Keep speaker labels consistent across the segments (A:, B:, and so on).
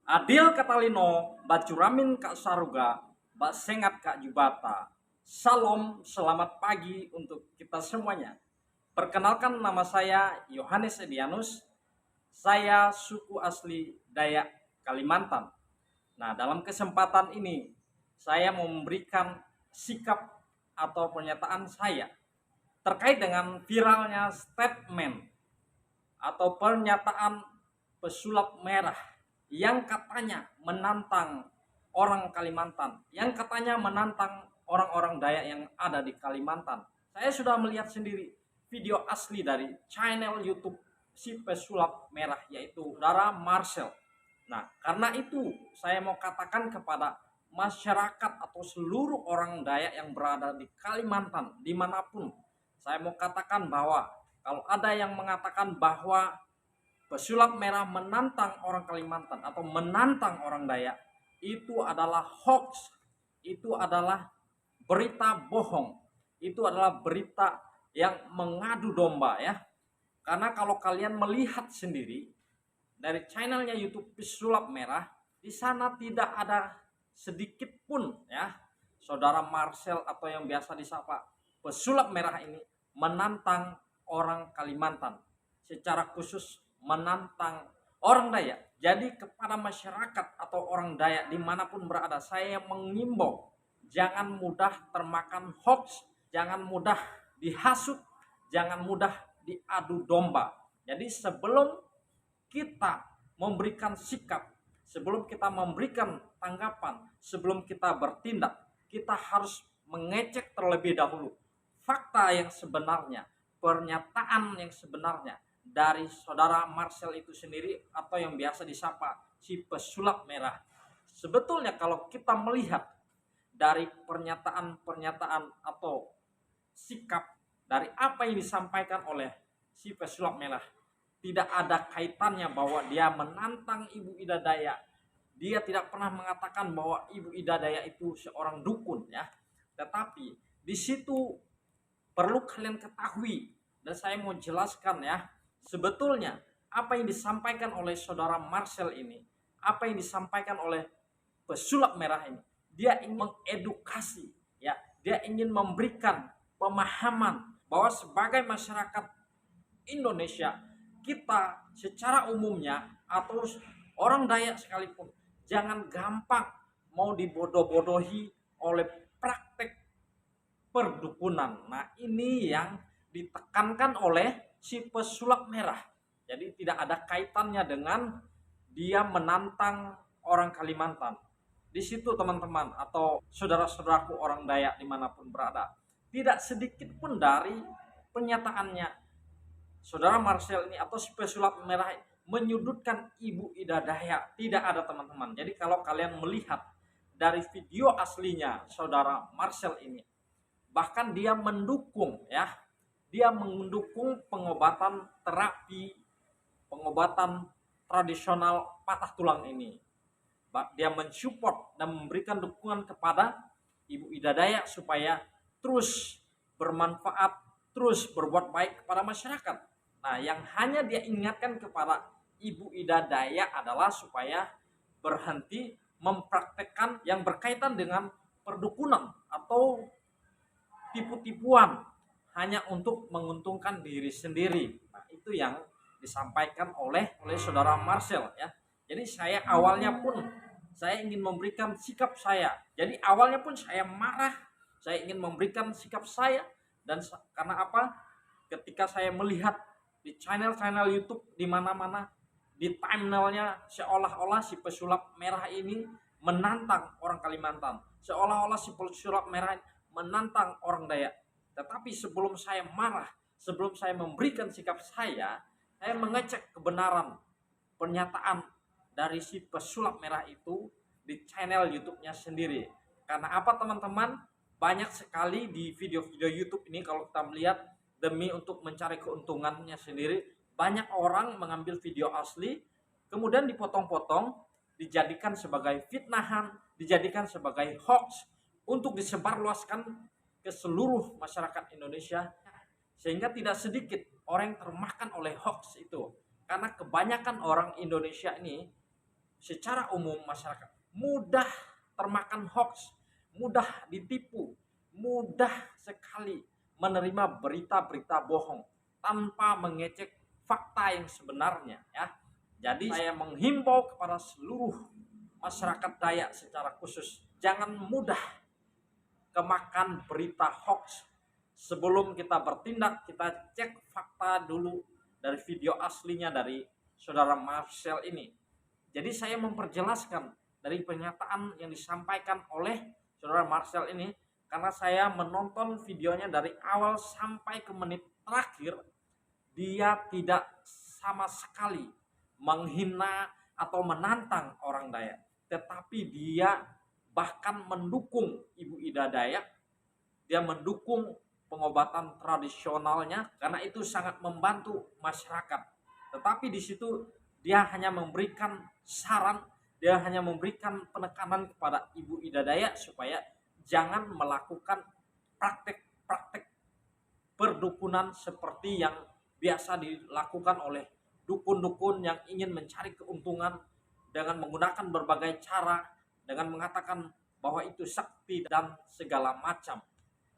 A: Adil katalino, bacuramin kak saruga, sengat kak jubata. Salam, selamat pagi untuk kita semuanya. Perkenalkan, nama saya Yohanes Edianus. Saya suku asli Dayak Kalimantan. Nah, dalam kesempatan ini saya mau memberikan sikap atau pernyataan saya terkait dengan viralnya statement atau pernyataan pesulap merah yang katanya menantang orang Kalimantan, yang katanya menantang orang-orang Dayak yang ada di Kalimantan. Saya sudah melihat sendiri video asli dari channel YouTube si pesulap merah, yaitu saudara Marcel. Nah, karena itu saya mau katakan kepada masyarakat atau seluruh orang Dayak yang berada di Kalimantan, dimanapun, saya mau katakan bahwa kalau ada yang mengatakan bahwa pesulap merah menantang orang Kalimantan atau menantang orang Dayak, itu adalah hoax, itu adalah berita bohong, itu adalah berita yang mengadu domba ya. Karena kalau kalian melihat sendiri dari channelnya YouTube pesulap merah, di sana tidak ada sedikit pun ya saudara Marcel atau yang biasa disapa pesulap merah ini menantang orang Kalimantan, secara khusus menantang orang Dayak. Jadi kepada masyarakat atau orang Dayak dimanapun berada, saya mengimbau jangan mudah termakan hoax, jangan mudah dihasut, jangan mudah diadu domba. Jadi sebelum kita memberikan sikap, sebelum kita memberikan tanggapan, sebelum kita bertindak, kita harus mengecek terlebih dahulu fakta yang sebenarnya, pernyataan yang sebenarnya dari saudara Marcel itu sendiri atau yang biasa disapa si pesulap merah. Sebetulnya kalau kita melihat dari pernyataan-pernyataan atau sikap dari apa yang disampaikan oleh si pesulap merah, tidak ada kaitannya bahwa dia menantang Ibu Ida Dayak. Dia tidak pernah mengatakan bahwa Ibu Ida Dayak itu seorang dukun ya. Tetapi di situ perlu kalian ketahui dan saya mau jelaskan ya, sebetulnya apa yang disampaikan oleh saudara Marcel ini, apa yang disampaikan oleh pesulap merah ini, dia ingin mengedukasi ya, dia ingin memberikan pemahaman bahwa sebagai masyarakat Indonesia, kita secara umumnya atau orang Dayak sekalipun jangan gampang mau dibodoh-bodohi oleh praktek perdukunan. Nah, ini yang ditekankan oleh si pesulap merah. Jadi tidak ada kaitannya dengan dia menantang orang Kalimantan. Di situ teman-teman atau saudara-saudaraku orang Dayak dimanapun berada, tidak sedikit pun dari pernyataannya saudara Marcel ini atau si pesulap merah menyudutkan Ibu Ida Dayak. Tidak ada teman-teman. Jadi kalau kalian melihat dari video aslinya saudara Marcel ini, bahkan dia mendukung ya, dia mendukung pengobatan terapi, pengobatan tradisional patah tulang ini. Dia mensupport dan memberikan dukungan kepada Ibu Ida Dayak supaya terus bermanfaat, terus berbuat baik kepada masyarakat. Nah, yang hanya dia ingatkan kepada Ibu Ida Dayak adalah supaya berhenti mempraktekkan yang berkaitan dengan perdukunan atau tipu-tipuan hanya untuk menguntungkan diri sendiri. Nah, itu yang disampaikan oleh saudara Marcel ya. Jadi saya awalnya pun saya ingin memberikan sikap saya. Jadi awalnya pun saya marah, saya ingin memberikan sikap saya dan karena apa? Ketika saya melihat di channel-channel YouTube di mana-mana di thumbnailnya seolah-olah si pesulap merah ini menantang orang Kalimantan, seolah-olah si pesulap merah menantang orang Dayak. Tetapi sebelum saya marah, sebelum saya memberikan sikap saya mengecek kebenaran pernyataan dari si pesulap merah itu di channel YouTube-nya sendiri. Karena apa teman-teman? Banyak sekali di video-video YouTube ini kalau kita melihat demi untuk mencari keuntungannya sendiri, banyak orang mengambil video asli kemudian dipotong-potong, dijadikan sebagai fitnahan, dijadikan sebagai hoax untuk disebarluaskan ke seluruh masyarakat Indonesia, sehingga tidak sedikit orang yang termakan oleh hoax itu. Karena kebanyakan orang Indonesia ini secara umum masyarakat mudah termakan hoax, mudah ditipu, mudah sekali menerima berita-berita bohong tanpa mengecek fakta yang sebenarnya ya. Jadi saya menghimbau kepada seluruh masyarakat Dayak secara khusus, jangan mudah kemakan berita hoax. Sebelum kita bertindak, kita cek fakta dulu dari video aslinya dari saudara Marcel ini. Jadi saya memperjelaskan dari pernyataan yang disampaikan oleh saudara Marcel ini, karena saya menonton videonya dari awal sampai ke menit terakhir. Dia tidak sama sekali menghina atau menantang orang Dayak, tetapi dia bahkan mendukung Ibu Ida Dayak. Dia mendukung pengobatan tradisionalnya karena itu sangat membantu masyarakat. Tetapi di situ dia hanya memberikan saran, dia hanya memberikan penekanan kepada Ibu Ida Dayak supaya jangan melakukan praktek-praktek perdukunan seperti yang biasa dilakukan oleh dukun-dukun yang ingin mencari keuntungan dengan menggunakan berbagai cara, dengan mengatakan bahwa itu sakti dan segala macam.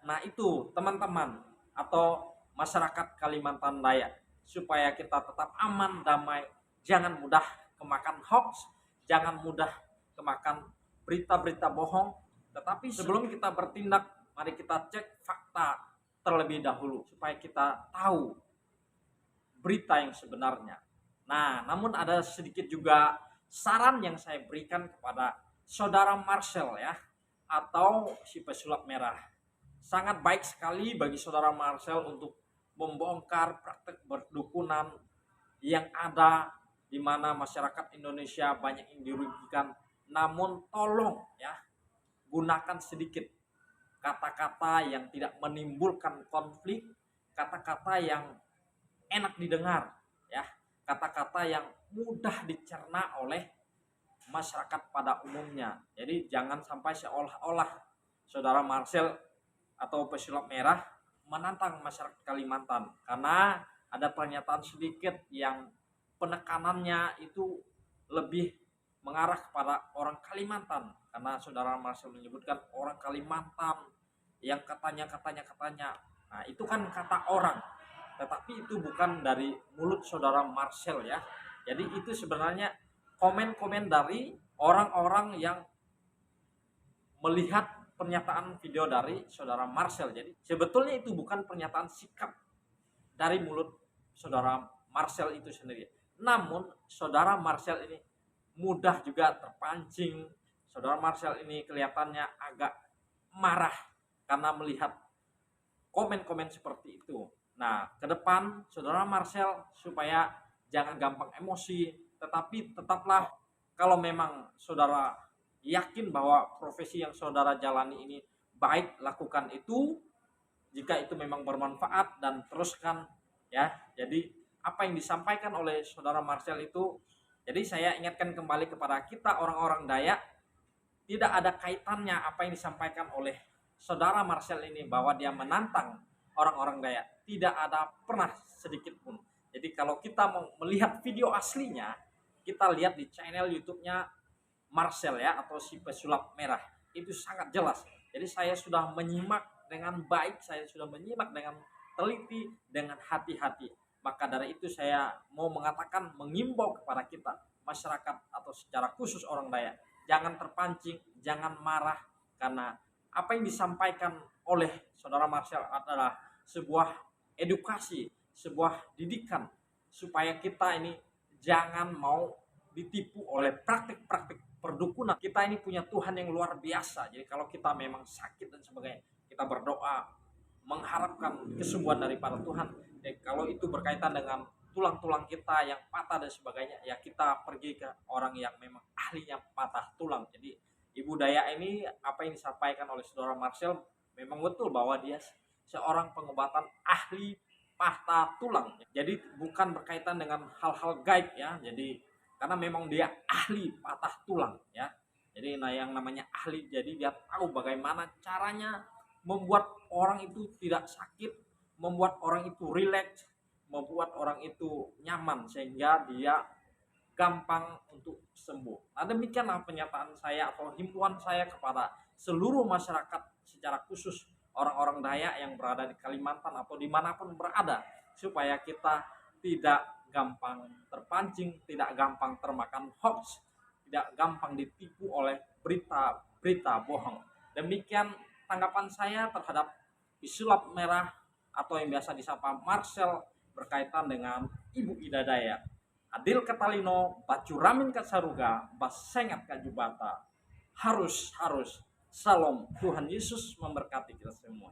A: Nah itu teman-teman atau masyarakat Kalimantan Dayak, supaya kita tetap aman, damai, jangan mudah kemakan hoax, jangan mudah kemakan berita-berita bohong. Tetapi sebelum kita bertindak, mari kita cek fakta terlebih dahulu supaya kita tahu berita yang sebenarnya. Nah, namun ada sedikit juga saran yang saya berikan kepada saudara Marcel ya, atau si pesulap merah. Sangat baik sekali bagi saudara Marcel untuk membongkar praktek perdukunan yang ada di mana masyarakat Indonesia banyak yang dirugikan. Namun tolong ya, gunakan sedikit kata-kata yang tidak menimbulkan konflik, kata-kata yang enak didengar ya, kata-kata yang mudah dicerna oleh masyarakat pada umumnya. Jadi jangan sampai seolah-olah saudara Marcel atau pesulap merah menantang masyarakat Kalimantan, karena ada pernyataan sedikit yang penekanannya itu lebih mengarah kepada orang Kalimantan, karena saudara Marcel menyebutkan orang Kalimantan yang katanya. Nah itu kan kata orang, tetapi itu bukan dari mulut saudara Marcel ya. Jadi itu sebenarnya komen-komen dari orang-orang yang melihat pernyataan video dari saudara Marcel. Jadi sebetulnya itu bukan pernyataan sikap dari mulut saudara Marcel itu sendiri. Namun saudara Marcel ini mudah juga terpancing. Saudara Marcel ini kelihatannya agak marah karena melihat komen-komen seperti itu. Nah, ke depan saudara Marcel supaya jangan gampang emosi, tetapi tetaplah kalau memang saudara yakin bahwa profesi yang saudara jalani ini baik, lakukan itu. Jika itu memang bermanfaat, dan teruskan ya. Jadi apa yang disampaikan oleh saudara Marcel itu, jadi saya ingatkan kembali kepada kita orang-orang Dayak, tidak ada kaitannya apa yang disampaikan oleh saudara Marcel ini bahwa dia menantang orang-orang Dayak. Tidak ada pernah sedikit pun. Jadi kalau kita mau melihat video aslinya, kita lihat di channel YouTube-nya Marcel ya, atau si pesulap merah. Itu sangat jelas. Jadi saya sudah menyimak dengan baik, saya sudah menyimak dengan teliti, dengan hati-hati. Maka dari itu saya mau mengatakan, mengimbau kepada kita masyarakat atau secara khusus orang Dayak, jangan terpancing, jangan marah, karena apa yang disampaikan oleh saudara Marcel adalah sebuah edukasi, sebuah didikan supaya kita ini jangan mau ditipu oleh praktik-praktik perdukunan. Kita ini punya Tuhan yang luar biasa. Jadi kalau kita memang sakit dan sebagainya, kita berdoa mengharapkan kesembuhan daripada Tuhan. Kalau itu berkaitan dengan tulang-tulang kita yang patah dan sebagainya, ya kita pergi ke orang yang memang ahlinya patah tulang. Jadi Ibu Dayak ini, apa yang disampaikan oleh saudara Marcel memang betul bahwa dia seorang pengobatan ahli patah tulang. Jadi bukan berkaitan dengan hal-hal gaib ya. Jadi karena memang dia ahli patah tulang ya. Jadi yang namanya ahli, jadi dia tahu bagaimana caranya membuat orang itu tidak sakit, membuat orang itu rileks, membuat orang itu nyaman, sehingga dia gampang untuk sembuh. Nah, demikianlah pernyataan saya atau himbauan saya kepada seluruh masyarakat, secara khusus orang-orang Dayak yang berada di Kalimantan atau dimanapun berada, supaya kita tidak gampang terpancing, tidak gampang termakan hoax, tidak gampang ditipu oleh berita-berita bohong. Demikian tanggapan saya terhadap isu sulap merah atau yang biasa disapa Marcel berkaitan dengan Ibu Ida Dayak. Adil Katalino, Bacuramin Kasaruga, Basengat Kajubata. Harus, Salam, Tuhan Yesus memberkati kita semua.